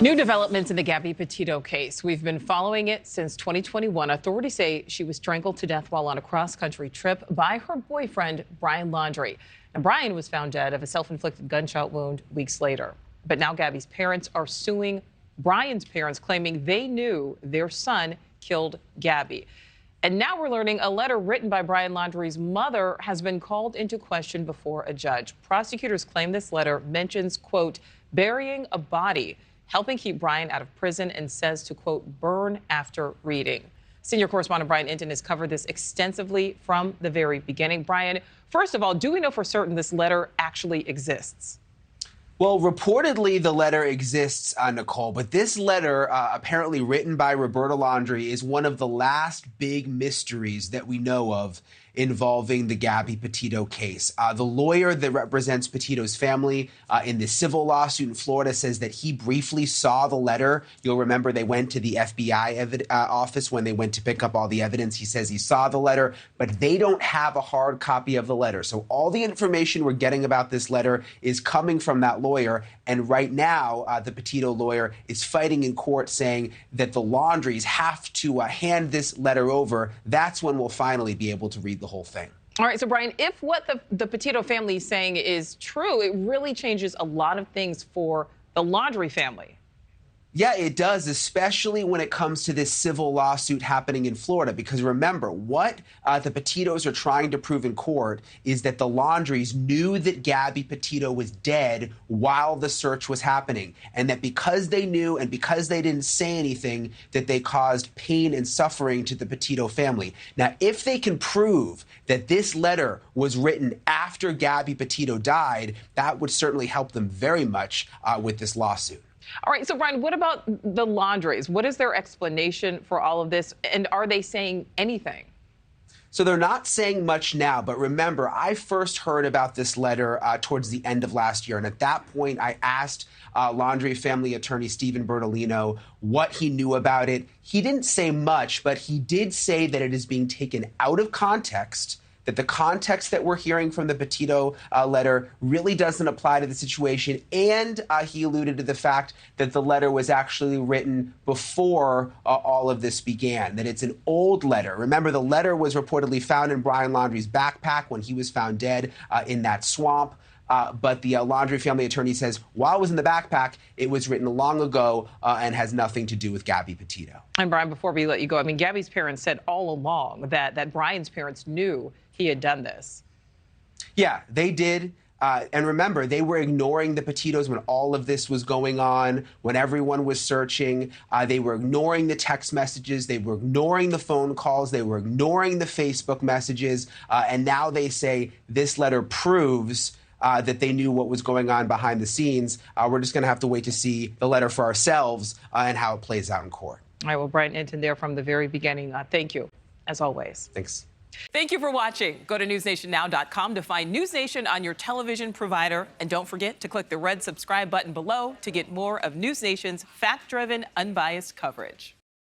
New developments in the Gabby Petito case. We've been following it since 2021. Authorities say she was strangled to death while on a cross-country trip by her boyfriend, Brian Laundrie. And Brian was found dead of a self-inflicted gunshot wound weeks later. But now Gabby's parents are suing Brian's parents, claiming they knew their son killed Gabby. And now we're learning a letter written by Brian Laundrie's mother has been called into question before a judge. Prosecutors claim this letter mentions, quote, burying a body, helping keep Brian out of prison, and says to, quote, burn after reading. Senior correspondent Brian Entin has covered this extensively from the very beginning. Brian, first of all, do we know for certain this letter actually exists? Well, reportedly, the letter exists, Nichole, but this letter, apparently written by Roberta Laundrie, is one of the last big mysteries that we know of involving the Gabby Petito case. The lawyer that represents Petito's family in the civil lawsuit in Florida says that he briefly saw the letter. You'll remember they went to the FBI office when they went to pick up all the evidence. He says he saw the letter, but they don't have a hard copy of the letter. So all the information we're getting about this letter is coming from that lawyer. And right now, the Petito lawyer is fighting in court saying that the Laundries have to hand this letter over. That's when we'll finally be able to read the whole thing. All right, so Brian, if what the Petito family is saying is true, it really changes a lot of things for the Laundrie family. Yeah, it does, especially when it comes to this civil lawsuit happening in Florida. Because remember, what the Petitos are trying to prove in court is that the Laundries knew that Gabby Petito was dead while the search was happening. And that because they knew and because they didn't say anything, that they caused pain and suffering to the Petito family. Now, if they can prove that this letter was written after Gabby Petito died, that would certainly help them very much with this lawsuit. All right, so Brian, what about the Laundries? What is their explanation for all of this? And are they saying anything? So they're not saying much now, but remember, I first heard about this letter towards the end of last year. And at that point, I asked Laundrie family attorney Stephen Bertolino what he knew about it. He didn't say much, but he did say that it is being taken out of context, that the context that we're hearing from the Petito letter really doesn't apply to the situation. And he alluded to the fact that the letter was actually written before all of this began, that it's an old letter. Remember, the letter was reportedly found in Brian Laundrie's backpack when he was found dead in that swamp. But the Laundrie family attorney says while it was in the backpack, it was written long ago and has nothing to do with Gabby Petito. And Brian, before we let you go, I mean, Gabby's parents said all along that Brian's parents knew he had done this. Yeah, they did. And remember, they were ignoring the Petitos when all of this was going on, when everyone was searching. They were ignoring the text messages. They were ignoring the phone calls. They were ignoring the Facebook messages. And now they say this letter proves that they knew what was going on behind the scenes. We're just going to have to wait to see the letter for ourselves and how it plays out in court. All right, well, Brian Entin there from the very beginning. Thank you, as always. Thanks. Thank you for watching. Go to newsnationnow.com to find NewsNation on your television provider. And don't forget to click the red subscribe button below to get more of NewsNation's fact-driven, unbiased coverage.